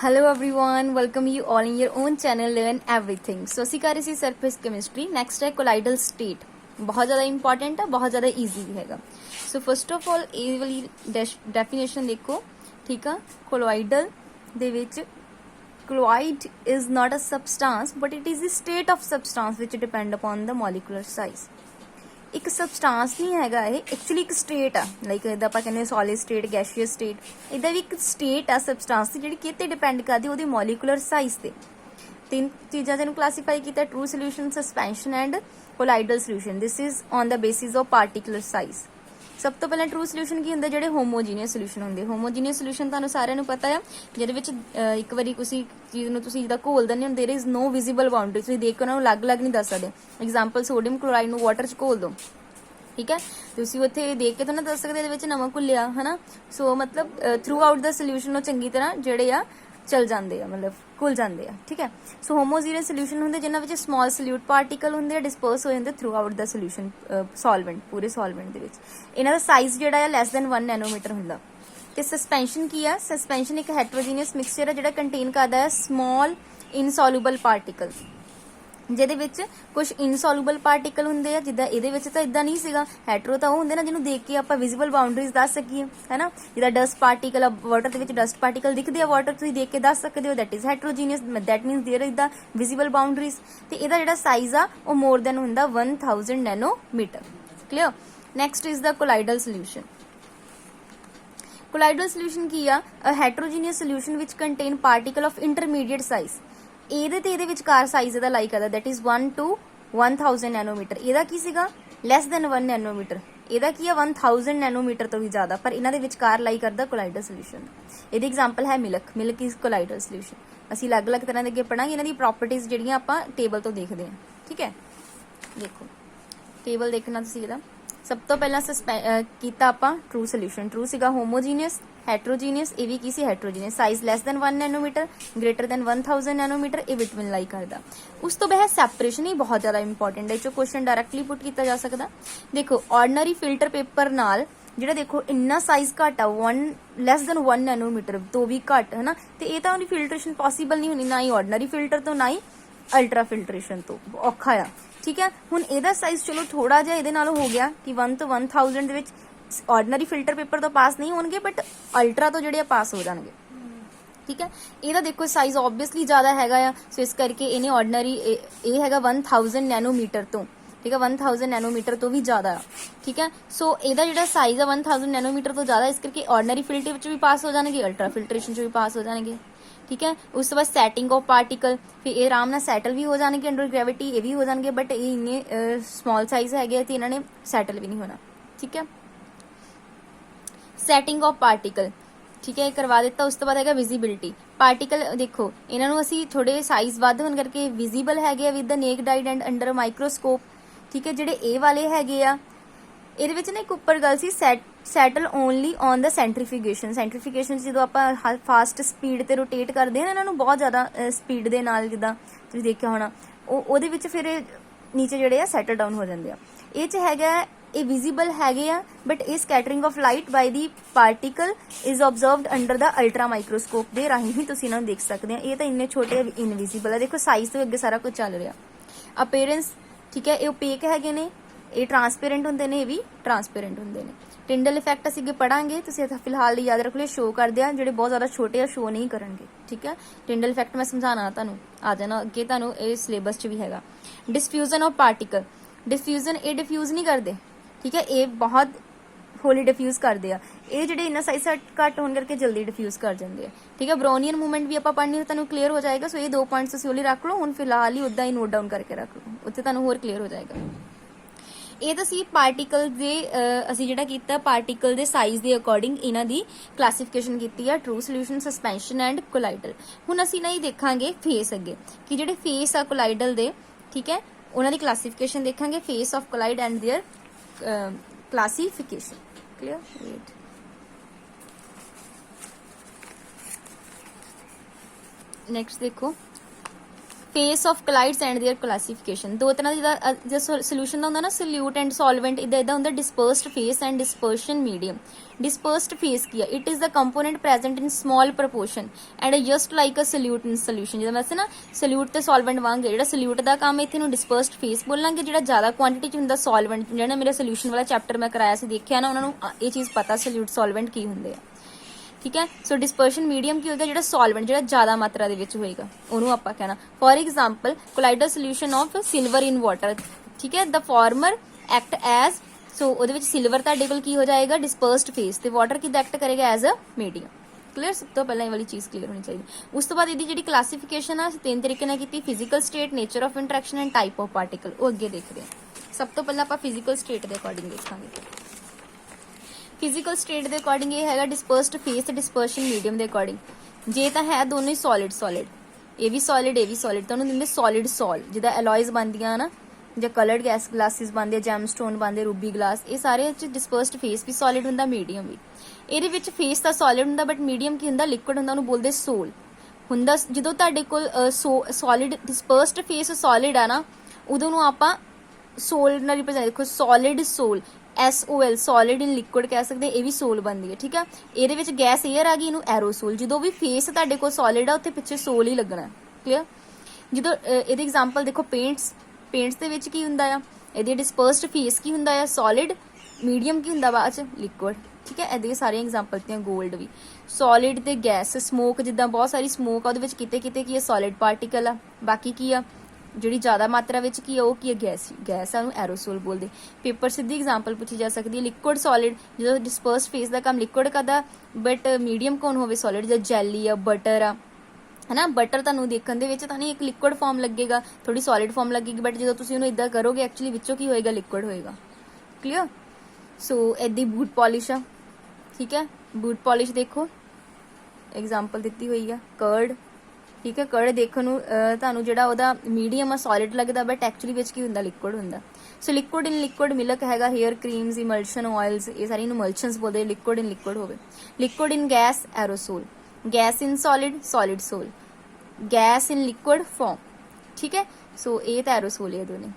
Hello everyone, welcome you all in your own channel Learn Everything. So ਅਸੀਂ ਕਰ ਰਹੇ ਸੀ surface chemistry. Next ਹੈ ਕੋਲਾਈਡਲ state. ਬਹੁਤ ਜ਼ਿਆਦਾ ਇੰਪੋਰਟੈਂਟ ਹੈ, ਬਹੁਤ ਜ਼ਿਆਦਾ ਈਜ਼ੀ ਵੀ ਹੈਗਾ। ਸੋ ਫਸਟ ਆਫ ਆਲ ਇਹ ਵਾਲੀ ਡੈਫੀਨੇਸ਼ਨ ਦੇਖੋ, ਠੀਕ ਆ। ਕੋਲੋਇਡਲ ਦੇ ਵਿੱਚ colloid is not a substance but it is the state of substance which depend upon the molecular size। ਇੱਕ ਸਬਸਟਾਂਸ ਨਹੀਂ ਹੈਗਾ ਇਹ, ਐਕਚੁਅਲੀ ਇੱਕ ਸਟੇਟ ਆ। ਲਾਈਕ ਇਹਦਾ ਆਪਾਂ ਕਹਿੰਦੇ ਸੋਲਿਡ ਸਟੇਟ, ਗੈਸੀਅਸ ਸਟੇਟ, ਇਹਦਾ ਵੀ ਇੱਕ ਸਟੇਟ ਆ ਸਬਸਟਾਂਸ ਦੀ, ਜਿਹੜੀ ਕਿਤੇ ਡਿਪੈਂਡ ਕਰਦੀ ਉਹਦੀ ਮੋਲੀਕੂਲਰ ਸਾਈਜ਼ ਤੇ। ਤਿੰਨ ਚੀਜ਼ਾਂ ਜਿਹਨੂੰ ਕਲਾਸੀਫਾਈ ਕੀਤਾ, true solution, suspension and colloidal solution. This is on the basis of particular size. ਸਭ ਤੋਂ ਪਹਿਲਾਂ ਟਰੂ ਸੋਲਿਊਸ਼ਨ ਕੀ ਹੁੰਦਾ, ਜਿਹੜੇ ਹੋਮੋਜੀਨੀਅਸ ਸੋਲਿਊਸ਼ਨ ਹੁੰਦੇ। ਹੋਮੋਜੀਨੀਅਸ ਸੋਲਿਊਸ਼ਨ ਤੁਹਾਨੂੰ ਸਾਰਿਆਂ ਨੂੰ ਪਤਾ ਆ, ਜਿਹਦੇ ਵਿੱਚ ਇੱਕ ਵਾਰੀ ਕਿਸੇ ਚੀਜ਼ ਨੂੰ ਤੁਸੀਂ ਜਿੱਦਾਂ ਘੋਲ ਦਿੰਦੇ ਹੋ, there is no visible boundary, ਤੁਸੀਂ ਦੇਖ ਕੇ ਉਹਨਾਂ ਨੂੰ ਅਲੱਗ-ਅਲੱਗ ਨਹੀਂ ਦੱਸ ਸਕਦੇ। ਐਗਜ਼ਾਮਪਲ, ਸੋਡੀਅਮ ਕਲੋਰਾਈਡ ਨੂੰ ਵਾਟਰ 'ਚ ਘੋਲ ਦਿਓ, ਠੀਕ ਹੈ, ਤੁਸੀਂ ਉੱਥੇ ਦੇਖ ਕੇ ਤਾਂ ਨਾ ਦੱਸ ਸਕਦੇ ਇਹਦੇ ਵਿੱਚ ਨਮਕ ਘੁੱਲਿਆ, ਹਨਾ। ਸੋ ਮਤਲਬ ਥਰੂ ਆਊਟ ਦਾ ਸੋਲਿਊਸ਼ਨ ਉਹ ਚੰਗੀ ਤਰ੍ਹਾਂ ਜਿਹੜੇ ਆ ਚਲ ਜਾਂਦੇ ਆ, ਮਤਲਬ ਘੁਲ ਜਾਂਦੇ ਆ, ਠੀਕ ਹੈ। ਸੋ ਹੋਮੋਜੀਨੀਅਸ ਸੋਲਿਊਸ਼ਨ ਹੁੰਦੇ ਜਿਨ੍ਹਾਂ ਵਿੱਚ ਸਮਾਲ ਸੋਲਿਊਟ ਪਾਰਟੀਕਲ ਹੁੰਦੇ ਆ, ਡਿਸਪਰਸ ਹੋ ਜਾਂਦੇ ਥਰੂ ਆਊਟ ਦਾ ਸੋਲਿਊਸ਼ਨ, ਸੋਲਵੈਂਟ, ਪੂਰੇ ਸੋਲਵੈਂਟ ਦੇ ਵਿੱਚ। ਇਹਨਾਂ ਦਾ ਸਾਈਜ਼ ਜਿਹੜਾ ਆ ਲੈਸ ਦੈਨ 1 ਨੈਨੋਮੀਟਰ ਹੁੰਦਾ। ਤੇ ਸਸਪੈਂਸ਼ਨ ਕੀ ਆ? ਸਸਪੈਂਸ਼ਨ ਇੱਕ ਹੈਟਰੋਜੀਨੀਅਸ ਮਿਕਸਚਰ ਆ ਜਿਹੜਾ ਕੰਟੇਨ ਕਰਦਾ ਹੈ ਸਮਾਲ ਇਨਸੋਲੂਬਲ ਪਾਰਟੀਕਲ, ਜਿਹਦੇ ਵਿੱਚ ਕੁਝ ਇਨਸੋਲੂਬਲ ਪਾਰਟੀਕਲ ਹੁੰਦੇ ਆ। ਜਿੱਦਾਂ ਇਹਦੇ ਵਿੱਚ ਤਾਂ ਇਦਾਂ ਨਹੀਂ ਸੀਗਾ। ਹੈਟਰੋ ਤਾਂ ਉਹ ਹੁੰਦੇ ਨਾ ਜਿਹਨੂੰ ਦੇਖ ਕੇ ਆਪਾਂ ਵਿਜ਼ੀਬਲ ਬਾਉਂਡਰੀਜ਼ ਦੱਸ ਸਕੀਏ, ਹੈਨਾ। ਜਿੱਦਾਂ ਡਸਟ ਪਾਰਟੀਕਲ ਆ, ਵਾਟਰ ਦੇ ਵਿੱਚ ਡਸਟ ਪਾਰਟੀਕਲ ਦਿਖਦੇ ਆ, ਵਾਟਰ ਤੁਸੀਂ ਦੇਖ ਕੇ ਦੱਸ ਸਕਦੇ ਹੋ, that is heterogeneous, that means there is the visible boundaries. ਤੇ ਇਹਦਾ ਜਿਹੜਾ ਸਾਈਜ਼ ਆ ਉਹ ਮੋਰ ਦੈਨ ਹੁੰਦਾ 1000 nanometre. Clear. Next is the colloidal solution. Colloidal solution ਕੀ ਆ? ਹੈਟਰੋਜੀਨੀਅਸ ਸੋਲਿਊਸ਼ਨ ਵਿਚ contain particle of intermediate size. ਇਹਦੇ ਤੇ ਇਹਦੇ ਵਿਚਕਾਰ ਸਾਈਜ਼ ਇਹਦਾ ਲਾਈ ਕਰਦਾ, ਦੈਟ ਇਜ਼ 1 to 1000 ਨੈਨੋਮੀਟਰ। ਇਹਦਾ ਕੀ ਸੀਗਾ? ਲੈਸ ਦੈਨ 1 ਨੈਨੋਮੀਟਰ। ਇਹਦਾ ਕੀ ਆ? 1000 ਨੈਨੋਮੀਟਰ ਤੋਂ ਵੀ ਜ਼ਿਆਦਾ, ਪਰ ਇਹਨਾਂ ਦੇ ਵਿਚਕਾਰ ਲਾਈ ਕਰਦਾ ਕੋਲਾਈਡਲ ਸੋਲਿਊਸ਼ਨ। ਇਹਦੀ ਐਗਜ਼ਾਮਪਲ ਹੈ milk. Milk is colloidal solution. ਅਸੀਂ ਅਲੱਗ-ਅਲੱਗ ਤਰ੍ਹਾਂ ਦੇ ਅੱਗੇ ਪੜਾਂਗੇ, ਇਹਨਾਂ ਦੀ ਪ੍ਰੋਪਰਟੀਜ਼ ਜਿਹੜੀਆਂ ਆਪਾਂ ਟੇਬਲ ਤੋਂ ਦੇਖਦੇ ਹਾਂ, ਠੀਕ ਹੈ। ਦੇਖੋ ਟੇਬਲ ਦੇਖਣਾ ਤੁਸੀਂ ਇਹਦਾ। ਸਭ ਤੋਂ ਪਹਿਲਾਂ ਕੀਤਾ ਆਪਾਂ ਟਰੂ ਸੋਲਿਊਸ਼ਨ। ਟਰੂ ਸੀਗਾ ਹੋਮੋਜੀਨੀਅਸ, ਹੈਟਰੋਜੀਨੀਅਸ, ਇਹ ਵੀ ਕੀ ਸੀ? Heterogeneous. Size less than 1 nanometre, greater than 1000 nanometre, ਇਹ ਵਿਟਮਿਨ ਲਾਈ ਕਰਦਾ। ਉਸ ਤੋਂ ਬਾਅਦ ਸੈਪਰੇਸ਼ਨ ਹੀ ਬਹੁਤ ਜ਼ਿਆਦਾ ਇੰਪੋਰਟੈਂਟ ਹੈ, ਇਹ ਚੋਂ ਕੁਐਸਚਨ ਡਾਇਰੈਕਟਲੀ ਪੁੱਟ ਕੀਤਾ ਜਾ ਸਕਦਾ। ਦੇਖੋ ਆਰਡੀਨਰੀ ਫਿਲਟਰ ਪੇਪਰ ਨਾਲ ਜਿਹੜਾ ਦੇਖੋ ਇੰਨਾ ਸਾਈਜ਼ ਘੱਟ ਆ, 1 ਲੈਸ ਦੈਨ 1 ਨੈਨੋਮੀਟਰ ਤੋਂ ਵੀ ਘੱਟ, ਹਨਾ। ਤੇ ਇਹ ਤਾਂ ਉਹਦੀ ਫਿਲਟਰੇਸ਼ਨ ਪੋਸੀਬਲ ਨਹੀਂ ਹੋਣੀ, ਨਾ ਹੀ ਆਰਡੀਨਰੀ ਫਿਲਟਰ ਤੋਂ, ਨਾ ਹੀ ਅਲਟਰਾ ਫਿਲਟਰੇਸ਼ਨ ਤੋਂ, ਔਖਾ ਆ, ਠੀਕ ਹੈ। ਹੁਣ ਇਹਦਾ ਸਾਈਜ਼ ਚਲੋ ਥੋੜਾ ਜਿਹਾ ਇਹਦੇ ਨਾਲ ਹੋ ਗਿਆ ਕਿ 1 ਤੋਂ 1000 ਦੇ ਵਿੱਚ ਆਰਡੀਨਰੀ ਫਿਲਟਰ ਪੇਪਰ ਤੋਂ ਪਾਸ ਨਹੀਂ ਹੋਣਗੇ, ਬਟ ਅਲਟਰਾ ਤੋਂ ਜਿਹੜੇ ਆ ਪਾਸ ਹੋ ਜਾਣਗੇ, ਠੀਕ ਹੈ। ਇਹਦਾ ਦੇਖੋ ਸਾਈਜ਼ ਆਬਵੀਅਸਲੀ ਜ਼ਿਆਦਾ ਹੈਗਾ ਆ, ਸੋ ਇਸ ਕਰਕੇ ਇਹਨੇ ਆਰਡੀਨਰੀ ਇਹ ਹੈਗਾ 1000 ਨੈਨੋਮੀਟਰ ਤੋਂ, ਠੀਕ ਹੈ, 1000 ਨੈਨੋਮੀਟਰ ਤੋਂ ਵੀ ਜ਼ਿਆਦਾ, ਠੀਕ ਹੈ। ਸੋ ਇਹਦਾ ਜਿਹੜਾ ਸਾਈਜ਼ ਆ 1000 ਨੈਨੋਮੀਟਰ ਤੋਂ ਜ਼ਿਆਦਾ, ਇਸ ਕਰਕੇ ਆਰਡੀਨਰੀ ਫਿਲਟਰ ਵਿੱਚ ਵੀ ਪਾਸ ਹੋ ਜਾਣਗੇ, ਅਲਟਰਾ ਫਿਲਟਰੇਸ਼ਨ 'ਚ ਵੀ ਪਾਸ ਹੋ ਜਾਣਗੇ, ਠੀਕ ਹੈ। ਉਸ ਤੋਂ ਬਾਅਦ ਸੈਟਿੰਗ ਆਫ ਪਾਰਟੀਕਲ, ਫਿਰ ਇਹ ਆਰਾਮ ਨਾਲ ਸੈਟਲ ਵੀ ਹੋ ਜਾਣਗੇ ਅੰਡਰ ਗ੍ਰੈਵਿਟੀ, ਇਹ ਵੀ ਹੋ ਜਾਣਗੇ, ਬਟ ਇਹ ਇੰਨੇ ਸਮਾਲ ਸਾਈਜ਼ ਹੈਗੇ ਤੇ ਇਹਨਾਂ ਨੇ ਸੈਟਲ ਵੀ ਨਹੀਂ ਹੋਣਾ, ਠੀਕ ਹੈ। ਸੈਟਿੰਗ ਆਫ ਪਾਰਟੀਕਲ, ਠੀਕ ਹੈ, ਇਹ ਕਰਵਾ ਦਿੱਤਾ। ਉਸ ਤੋਂ ਬਾਅਦ ਹੈਗਾ ਵਿਜ਼ੀਬਿਲਿਟੀ। ਪਾਰਟੀਕਲ ਦੇਖੋ ਇਹਨਾਂ ਨੂੰ ਅਸੀਂ ਥੋੜੇ ਸਾਈਜ਼ ਵੱਧ ਹੋਣ ਕਰਕੇ ਵਿਜ਼ੀਬਲ ਹੈਗੇ ਆ with the naked I and under microscope, ਠੀਕ ਹੈ। ਜਿਹੜੇ ਇਹ ਵਾਲੇ ਹੈਗੇ ਆ, ਇਹਦੇ ਵਿੱਚ ਨਾ ਇੱਕ ਉੱਪਰ ਗੱਲ ਸੀ, ਸੈਟਲ ਓਨਲੀ ਔਨ ਦਾ ਸੈਂਟਰੀਫਿਊਗੇਸ਼ਨ। ਸੈਂਟਰੀਫਿਊਗੇਸ਼ਨ ਜਦੋਂ ਆਪਾਂ ਫਾਸਟ ਸਪੀਡ ਤੇ ਰੋਟੇਟ ਕਰਦੇ ਹਾਂ ਇਹਨਾਂ ਨੂੰ, ਬਹੁਤ ਜ਼ਿਆਦਾ ਸਪੀਡ ਦੇ ਨਾਲ, ਜਿੱਦਾਂ ਤੁਸੀਂ ਦੇਖਿਆ ਹੋਣਾ, ਉਹਦੇ ਵਿੱਚ ਫਿਰ ਨੀਚੇ ਜਿਹੜੇ ਆ ਸੈਟਲ ਡਾਊਨ ਹੋ ਜਾਂਦੇ ਆ। ਇਹ 'ਚ ਹੈਗਾ ਇਹ ਵਿਜ਼ੀਬਲ ਹੈਗੇ ਆ, ਬਟ ਇਹ scattering of light by the particle is observed under the ultra microscope ਦੇ ਰਾਹੀਂ ਹੀ ਤੁਸੀਂ ਇਹਨਾਂ ਨੂੰ ਦੇਖ ਸਕਦੇ ਆ। ਇਹ ਤਾਂ ਇੰਨੇ ਛੋਟੇ ਇਨਵਿਜ਼ੀਬਲ ਆ। ਦੇਖੋ ਸਾਈਜ਼ ਤੋਂ ਅੱਗੇ ਸਾਰਾ ਕੁਝ ਚੱਲ ਰਿਹਾ। ਅਪੀਅਰੈਂਸ, ਠੀਕ ਹੈ, ਇਹ ਓਪੇਕ ਹੈਗੇ ਨੇ, ਇਹ ਟਰਾਂਸਪੇਰੈਂਟ ਹੁੰਦੇ ਨੇ, ਇਹ ਵੀ ਟਰਾਂਸਪੇਰੈਂਟ ਹੁੰਦੇ ਨੇ। ਟਿੰਡਲ ਇਫੈਕਟ ਅਸੀਂ ਅੱਗੇ ਪੜਾਂਗੇ, ਤੁਸੀਂ ਫਿਲਹਾਲ ਲਈ ਯਾਦ ਰੱਖ ਲਿਓ, ਸ਼ੋ ਕਰਦੇ ਆ ਜਿਹੜੇ ਬਹੁਤ ਜ਼ਿਆਦਾ ਛੋਟੇ ਆ ਸ਼ੋ ਨਹੀਂ ਕਰਨਗੇ, ਠੀਕ ਹੈ। ਟਿੰਡਲ ਇਫੈਕਟ ਮੈਂ ਸਮਝਾਣਾ ਤੁਹਾਨੂੰ, ਆ ਜਾਣਾ ਅੱਗੇ, ਤੁਹਾਨੂੰ ਇਹ ਸਿਲੇਬਸ 'ਚ ਵੀ ਹੈਗਾ। ਡਿਸਫਿਊਜ਼ਨ ਆਫ ਪਾਰਟੀਕਲ। ਡਿਫਿਊਜ਼ਨ, ਇਹ ਡਿਫਿਊਜ਼ ਨਹੀਂ ਕਰਦੇ, ਠੀਕ ਹੈ, ਇਹ ਬਹੁਤ ਹੌਲੀ ਡਿਫਿਊਜ਼ ਕਰਦੇ ਆ। ਇਹ ਜਿਹੜੇ ਇਹਨਾਂ ਸਾਈਜ਼ ਘੱਟ ਹੋਣ ਕਰਕੇ ਜਲਦੀ ਡਿਫਿਊਜ਼ ਕਰ ਜਾਂਦੇ ਆ, ਠੀਕ ਹੈ। ਬਰੋਨੀਅਨ ਮੂਵਮੈਂਟ ਵੀ ਆਪਾਂ ਪੜ੍ਹਨੀ, ਤੁਹਾਨੂੰ ਕਲੀਅਰ ਹੋ ਜਾਏਗਾ। ਸੋ ਇਹ 2 ਪੁਆਇੰਟਸ ਤੁਸੀਂ ਹੌਲੀ ਰੱਖ ਲਓ, ਹੁਣ ਫਿਲਹਾਲ ਹੀ ਉਦਾਂ ਹੀ ਨੋਟ ਡਾਊਨ ਕਰਕੇ ਰੱਖ ਲਓ, ਉੱਥੇ ਤੁਹਾਨੂੰ ਹੋਰ ਕਲੀਅਰ ਹੋ ਜਾਏਗਾ। ਇਹ ਤਾਂ ਸੀ ਪਾਰਟੀਕਲ ਦੇ, ਅਸੀਂ ਜਿਹੜਾ ਕੀਤਾ ਪਾਰਟੀਕਲ ਦੇ ਸਾਈਜ਼ ਦੇ ਅਕੋਰਡਿੰਗ ਇਹਨਾਂ ਦੀ ਕਲਾਸੀਫਿਕੇਸ਼ਨ ਕੀਤੀ ਆ, ਟਰੂ ਸੋਲਿਊਸ਼ਨ, ਸਸਪੈਂਸ਼ਨ ਐਂਡ ਕੋਲਾਈਡਲ। ਹੁਣ ਅਸੀਂ ਨਹੀਂ ਦੇਖਾਂਗੇ ਫੇਸ ਅੱਗੇ, ਕਿ ਜਿਹੜੇ ਫੇਸ ਆ ਕੋਲਾਈਡਲ ਦੇ, ਠੀਕ ਹੈ, ਉਹਨਾਂ ਦੀ ਕਲਾਸੀਫਿਕੇਸ਼ਨ ਦੇਖਾਂਗੇ, phase of colloid and their classification. Clear? Wait. Next देखो phase of colloids and their classification. दो तरह जो सोल्यूशन का होंगे ना, सल्यूट एंड सॉल्वेंट, इदा इदा होंगे dispersed phase and dispersion medium. Dispersed phase की है, it is the component present in small proportion and just like a salute in solution. जिदा वैसे ना सल्यूट तो सॉल्वेंट वांग है, जो सल्यूट का काम है इतने डिस्पर्स्ड फेस बोलांगे, जो ज़्यादा क्वांटिटी च होंगे सॉल्वेंट। जो मेरे सोल्यूशन वाला चैप्टर मैं कराया से देखिया ना, उन्होंने ये चीज़ पता सल्यूट सॉल्वेंट की होंगे। ठीक है, सो डिस्पर्शन मीडियम की होगा, जो सॉल्वेंट जो ज़्यादा मात्रा के होएगा उन्होंने आप कहना। For example colloidal solution of silver in water. ठीक है, द फॉर्मर एक्ट एज, सो वो सिल्वर तुहाडे कोल की हो जाएगा डिस्पर्स्ड फेस, तो वाटर कि एक्ट करेगा एज अ मीडियम। क्लीयर, सब तो पहले ये वाली चीज़ क्लीयर होनी चाहिए। उस तो बाद ये जी क्लासीफिकेशन आ तीन तरीके ने की, physical state, nature of interaction and type of particle. वो अगे देखते हैं। सब तो पहले आप फिजिकल स्टेट के अकॉर्डिंग देखांगे। फिजिकल स्टेट के अकॉर्डिंग ये है डिस्पर्स्ड फेस डिस्पर्शन मीडियम के अकॉर्डिंग, जे तो है दोनों ही सॉलिड सॉलिड, ये भी सॉलिड ये भी सॉलिड, तो उन्होंने सॉलिड सॉल, जिदा एलॉयज बनदियां ना, जो कलर्ड गैस ग्लासिस बनते, जैमस्टोन बनते, रूबी ग्लास, ये सारे डिस्पर्स्ड फेस भी सॉलिड होंगे, मीडियम भी। ये फेस तो सॉलिड होंगे बट मीडियम की होंगे लिक्विड होंगे, उन्होंने बोलते सोल होंगे। जो तुहाडे कोल सॉलिड डिस्पर्स्ड फेस सॉलिड है ना, उदों आप सोल ना रिप्रेजेंट, देखो solid sol, SOL solid in liquid कह सकते हैं, ये भी सोल बनती है। ठीक है, ये गैस एयर आ गई, इनू एरोसोल। जो भी फेस तुहाडे कोल सॉलिड है उत्थे पिछे सोल ही लगना। क्लियर, जो ये एग्जाम्पल देखो पेंट्स, पेंट्स के विच की हुंदा आ, ये डिस्पर्स्ड फेस की हुंदा आ सॉलिड, मीडियम की हुंदा बाद च लिक्विड। ठीक है, इहदे सारे एग्जाम्पल दियां, गोल्ड भी सॉलिड ते गैस, स्मोक जिद्दां बहुत सारी स्मोक आ, किते किते की सॉलिड पार्टिकल आ, बाकी की आ जी ज़्यादा मात्रा में की है वो की है गैस, गैस है एरोसोल बोलते। पेपर सीधी एग्जाम्पल पूछी जा सकती है। लिक्विड सॉलिड, जो डिस्पर्स फेस का काम लिक्विड करता, बट मीडियम कौन हो सॉलिड, जो जैली आ, बटर आ, है ना। बटर तुहानूं देखण दे विच तां नहीं एक लिक्विड फॉर्म लगेगा, थोड़ी सॉलिड फॉर्म लगेगी, बट जो तुसीं उहनूं इदां करोगे एक्चुअली विचों की होएगा, लिक्विड होएगा। क्लीयर, सो इदां बूट पॉलिश आ। ठीक है, बूट पॉलिश देखो एग्जाम्पल दी हुई है, कर्ड। ठीक है, कर्ड देखने तुहानूं जिहड़ा उहदा मीडियम सॉलिड लगता, बट एक्चुअली विच की हुंदा लिक्विड हुंदा। So liquid in liquid milk हैगा, हेयर क्रीम्स, इमल्शन ऑयल्स, ये सारी इमल्शनस बोलते, लिक्विड इन लिक्विड होवे। Liquid in gas aerosol, gas in solid solid sol, gas in liquid form. ठीक है, सो ये तो एरोसोल है दोनों,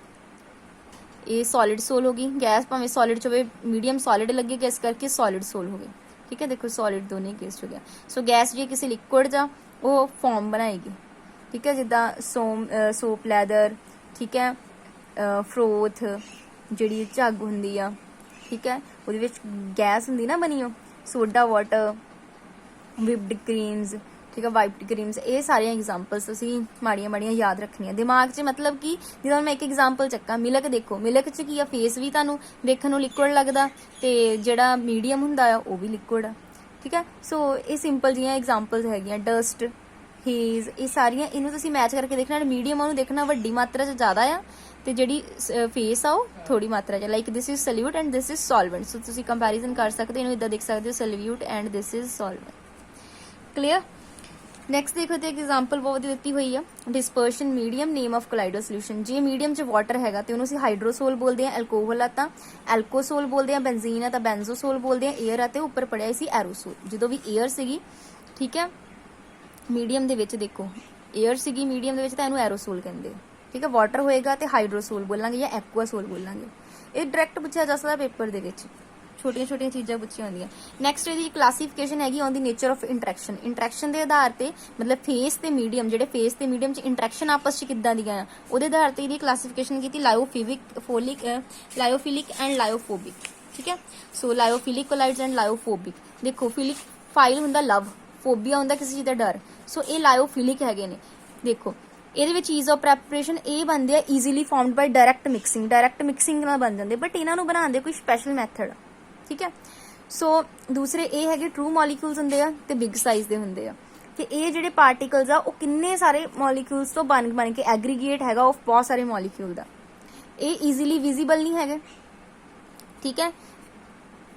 ये सॉलिड सोल होगी, गैस भावें सॉलिड च होवे, मीडियम सॉलिड लगेगा, इस करके सॉलिड सोल हो गई। ठीक है, देखो सॉलिड दोनों ही केस हो गया। सो गैस जी किसी लिक्विड का वो फॉर्म बनाएगी। ठीक है, जिदा सोप लैदर, ठीक है, फ्रोथ जी झग होंगी आ। ठीक है, वो गैस होंगी ना बनी, सोडा वाटर, विप्ड क्रीम्स। ठीक है, वाइप्ड क्रीम्स, ये सारिया एग्जाम्पल्स माड़िया माड़िया याद रखनिया दिमाग च। मतलब कि जिदा मैं एक एग्जाम्पल चक्का, मिल्क देखो, मिल्क च की आ फेस भी तुहानूं देखण नूं लिक्विड लगदा, ते जिहड़ा मीडियम हुंदा आ वो भी लिक्विड आ। ठीक है, सो ये सिंपल जी एग्जाम्पल्स है। डस्ट, हेज, ये सारिया इनू तुसीं मैच करके देखना, मीडियम उन्होंने देखना वड्डी मात्रा च ज़्यादा आ, ते जिहड़ी फेस आ वो थोड़ी मात्रा च। Like this is solute and this is solvent, so तुसीं कंपैरिजन कर सकते, इनू इदां देख सकते हो, solute and this is solvent. Clear, next देखो तो एग्जाम्पल बहुत दी हुई है। Dispersion medium, name of colloidal solution. जे मीडियम च वाटर है तो उन्होंने हाइड्रोसोल बोलते हैं, एल्कोहल आ तो एल्कोसोल बोलते हैं, बेंजीन है तो बेंजोसोल बोलते हैं, एयर है उपर पढ़िया सी एरोसोल। जो भी एयर सी, ठीक है, मीडियम दे विच देखो एयर सी, मीडियम दे विच तां इहनूं एरोसोल कहंदे। ठीक है, वाटर होएगा तो हाइड्रोसोल बोलांगे या एक्वासोल बोलांगे। ये डायरैक्ट पूछा जा सकता पेपर दे विच, छोटिया छोटिया चीज़ां पूछिया होंदियां। नैक्सट इहदी क्लासीफिकेशन हैगी on the nature of interaction. Interaction के आधार पर, मतलब फेस ते मीडियम, जिहड़े फेस ते मीडियम च इंटरैक्शन आपस च किद्दां दियां आ, उहदे आधार पर इहदी क्लासीफिकेशन कीती लायोफिलिक एंड लायोफोबिक। ठीक है, सो लायोफिलिक कोलाइड्स एंड लायोफोबिक। देखो फिलिक फाइल हुंदा लव, फोबिया हुंदा किसी चीज़ का डर, सो ये लायोफिलिक हैगे ने। देखो ये ईज ऑफ प्रैपरेशन ये बनते हैं easily formed by direct mixing, direct mixing नाल बन जाते, बट इन्हों बनाने कोई स्पैशल मैथड। ठीक है, सो दूसरे ये है ट्रू मॉलीक्यूल्स होंगे आ ते बिग साइज के होंगे आ, ते ये जिहड़े पार्टिकल्स आ वो किन्ने सारे मॉलीक्यूल्स तो बन के एग्रीगेट हैगा ऑफ बहुत सारे मॉलीक्यूल का, ये ईजीली विजिबल नहीं है। ठीक है,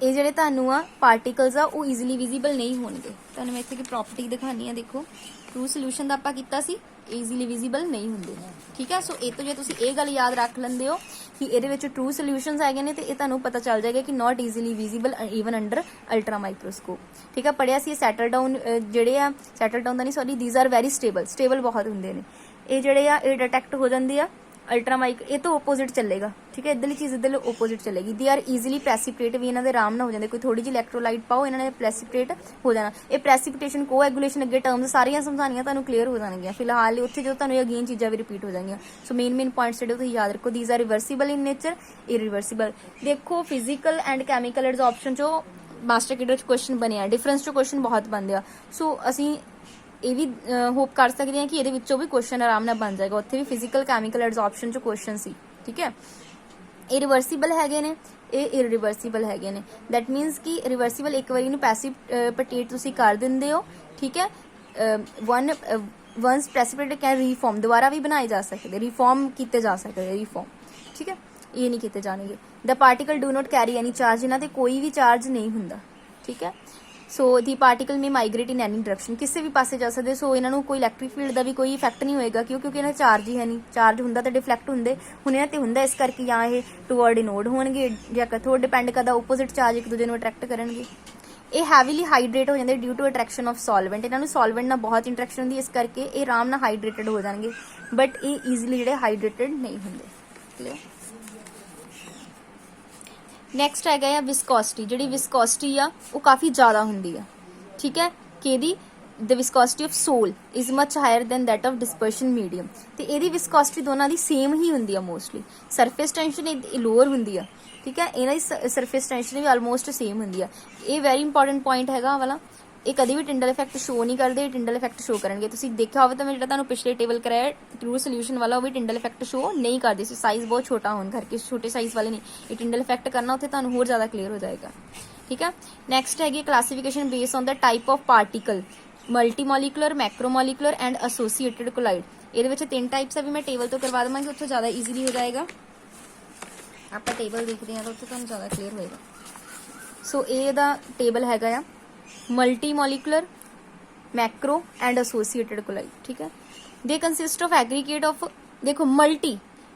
ये जिहड़े तुहानूं आ पार्टिकल्स आ वो ईजीली विजिबल नहीं होणगे। तुहानूं मैं इत्थे की प्रॉपर्टी दिखानी है, देखो ट्रू सोल्यूशन दा आपां कीता सी, ईजीली विजिबल नहीं होंगे। ठीक है, सो ये तो जो तुसीं ये गल याद रख लेंदे हो कि ये ट्रू सोल्यूशनस है ने, तो ये तुहानूं पता चल जाएगा कि not easily visible even under ultra microscope. ठीक है, पढ़िया सी सैटल डाउन जिहड़े आ, सैटल डाउन दा नहीं sorry, these are very stable, stable बहुत होंगे ने। ਇਹ ਜਿਹੜੇ ਆ ਇਹ डिटेक्ट हो जाती है अल्ट्रा माइक ये तो ओपोजिट चलेगा, ठीक है। इधरली चीज़ इधर ओपोजिट चलेगी। दे आर ईजिली प्रेसिपिटेट भी इन्होंने आराम ना हो जाते, कोई थोड़ी जी इलैक्ट्रोलाइट पाओ इन्होंने प्रेसिपिटेट हो जाना। ये प्रेसिपिटेशन कोएगुलेशन अगे टर्म्स सारियां समझानियां तुहानूं क्लीयर हो जाएंगियां। फिलहाल उत्थे जो तुहानूं अगेन चीज़ां भी रिपीट हो जाएंगियां। सो मेन पॉइंट्स जो तुसीं याद रखो, these are reversible in nature, irreversible. देखो फिजिकल एंड कैमिकल एब्जॉर्प्शन जो मास्टर कैडर च क्वेश्चन बने, डिफरेंस चो क्वेश्चन बहुत बनते हैं। सो असीं ये भी होप कर सकते हैं कि ये भी क्वेश्चन आराम नाल बन जाएगा। उत्थे भी फिजिकल कैमिकल एब्जॉर्प्शन चो क्वेश्चन सी, ठीक है। ये रिवर्सिबल हैगे ने, ये इरिवर्सिबल हैगे ने। दैट मीनस कि रिवर्सिबल एक बार इन्हूं प्रेसिपिटेट तुसीं कर दिंदे हो, ठीक है। वंस प्रेसिपिटेट कैन रीफॉर्म, दोबारा भी बनाए जा सकते, रिफॉर्म किए जा सकते, रिफॉर्म, ठीक है। ये नहीं किए जाएंगे। The particle do not carry any charge, इन्हां ते कोई भी चार्ज नहीं हुंदा, ठीक है। सो दी पार्टिकल में माइग्रेट इन एनी डायरेक्शन, किसी भी पासे जा सकते। सो इन्हों कोई इलैक्ट्रिक फील्ड का भी कोई इफैक्ट नहीं होएगा, क्योंकि इन्हें चार्ज ही है नहीं। चार्ज होंदा तो डिफ्लैक्ट होंदे, हुण इन्हां ते हुंदा, इस करके या ये टूवर्ड इनोड होणगे या कैथोड, डिपेंड करदा ओपोजिट चार्ज एक दूजे नूं अट्रैक्ट करनगे। ये हैवीली हाइड्रेट हो जाते due to attraction of solvent, इन्होंने सॉल्वेंट नाल बहुत इंट्रैक्शन होंदी, इस करके ये आराम नाल हाइड्रेटेड हो जाएंगे। बट ये ईजिली जिहड़े हाइड्रेटेड नहीं होंदे। क्लीयर। नैक्सट है विस्कोसिटी, जी विस्कोसिटी आ वो काफ़ी ज़्यादा होंगी है, ठीक है। कि the viscosity of sol is much higher than that of dispersion medium, तो ये विस्कोसिटी दोनों की सेम ही होंगी है मोस्टली। सरफेस टेंशन लोअर होंगी है, ठीक है। इन्हों की सरफेस टेंशन भी आलमोस्ट सेम होंगी है। ये वैरी इंपॉर्टेंट पॉइंट है वाला। ये कभी भी टिंडल इफैक्ट शो नहीं करते, टिंडल इफैक्ट शो करेंगे। तुसीं देखा हो तो मैं जो पिछले टेबल कराया ट्रू सोल्यूशन वाला, वो भी टिंडल इफैक्ट शो नहीं करते, साइज बहुत छोटा होने करके, छोटे साइज वाले नहीं। ये टिंडल इफैक्ट करना उत्थे तुहानूं होर ज़्यादा क्लीयर हो जाएगा, ठीक है। नैक्सट है classification based on the type of particle, multimolecular, macromolecular and associated colloid. ये 3 टाइप्स है, भी मैं टेबल तो करवा देवांगी, उत्थे ज़्यादा ईजीली हो जाएगा। आप टेबल देखते हैं तो उत्थे तुहानूं ज़्यादा क्लीयर होएगा। सो ये टेबल हैगा multimolecular, macro and associated colloid, ठीक है। They consist of aggregate of, देखो मल्टी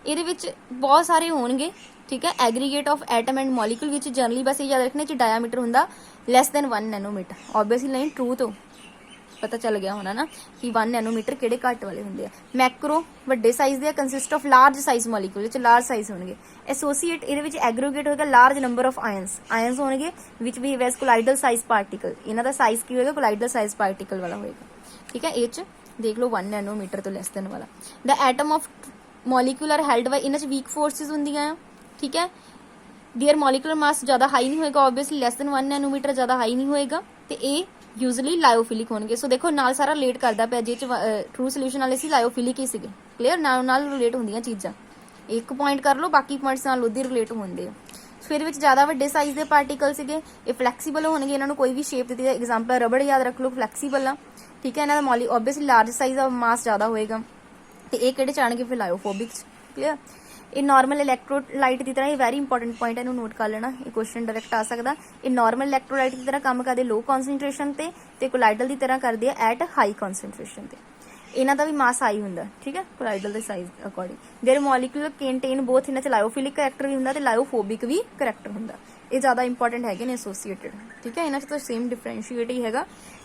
ये बहुत सारे होंगे, ठीक है। Aggregate of atom and molecule which generally बस ये याद रखने डायामीटर होंदा less than 1 nanometre. Obviously line true तो पता चल गया होना ना कि 1 नैनोमीटर किहड़े घट वाले होंगे। मैक्रो वड्डे साइज दे, consist of large size molecule, large size होंगे। एसोसीएट ये एग्रीगेट होगा large number of ions, ions होंगे which behave as colloidal size particle. इन्हां दा साइज की होगा कोलाइडल साइज पार्टिकल वाला होगा, ठीक है। ये देख लो 1 नैनोमीटर तो लैस दैन वाला। The atom of molecule are held by, इन्हां वीक फोर्सिस होंदियां, ठीक है। देयर मॉलिक्यूलर मास ज़्यादा हाई नहीं होएगा, ऑब्वियसली लैस दैन 1 नैनोमीटर ज़्यादा हाई नहीं होएगा, तो ये यूजली लायोफिलिक होंगे। सो देखो नाल सारा रिलेट करता पाया, जे ट्रू सोल्यूशन वाले सी लायोफिलिक ही सीगे। क्लीयर, नाल रिलेट होंदियां चीज़ां, एक पॉइंट कर लो, बाकी पॉइंट्स नाल उदी रिलेट होंदे। फिर विच ज़्यादा वड्डे साइज के पार्टिकल सीगे, ये फ्लैक्सीबल होंगे, इन्होंने कोई भी शेप दी, एग्जाम्पल रबड़ याद रख लो, फ्लैक्सीबल आ, ठीक है। इन्होंने Molly obviously large size of mass ज़्यादा होएगा, तो ये किहड़े चाणगे फिर लायोफोबिक। क्लीयर। ये नॉर्मल इलैक्ट्रोलाइट की तरह, ये वैरी इंपॉर्टेंट पॉइंट है, नोट कर लेना, ये क्वेश्चन डायरैक्ट आ सकता। ये नॉर्मल इलैक्ट्रोलाइट की तरह काम करते लो कॉन्सनट्रेशन ते कोलाइडल की तरह करते हैं एट हाई कॉन्सनट्रेशन ते। इन्हां दा भी मास हाई हुंदा, ठीक है, कोलाइडल के size according. There molecular content both, इन्हां च लायोफिलिक करैक्टर भी हुंदा ते लायोफोबिक भी करैक्टर हुंदा। ये ज़्यादा इंपॉर्टेंट है एसोसीएटेड, ठीक है। इन्हां च तो सेम डिफरेंशिएट ही है,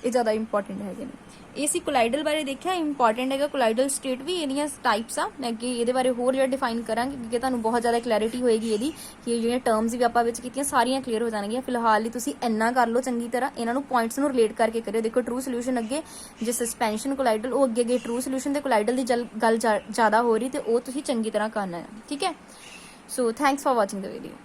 ये ज़्यादा इंपॉर्टेंट है। ये सी कोलाइडल बारे देखा, इंपॉर्टेंट है कोलाइडल स्टेट भी, ये टाइप्स आ। मैं अगे ये बारे होर जो डिफाइन करांगे, क्योंकि तुहानूं बहुत ज़्यादा क्लैरिटी होएगी ये कि जो टर्म्स भी आपां विच कीतियां सारियां क्लीयर हो जाणगियां। फिलहाल ही तुसीं इन्ना कर लो चंगी तरह, इन्हां पॉइंट्स नूं रिलेट करके करियो। देखो ट्रू सोल्यूशन अगे जो सस्पेंशन कोलाइडल, वो अगे अगे ट्रू सोल्यूशन ते कोलाइडल की गल ज़्यादा हो रही, तो वो तुसीं चंगी तरह करना है, ठीक है। So thanks for watching the video.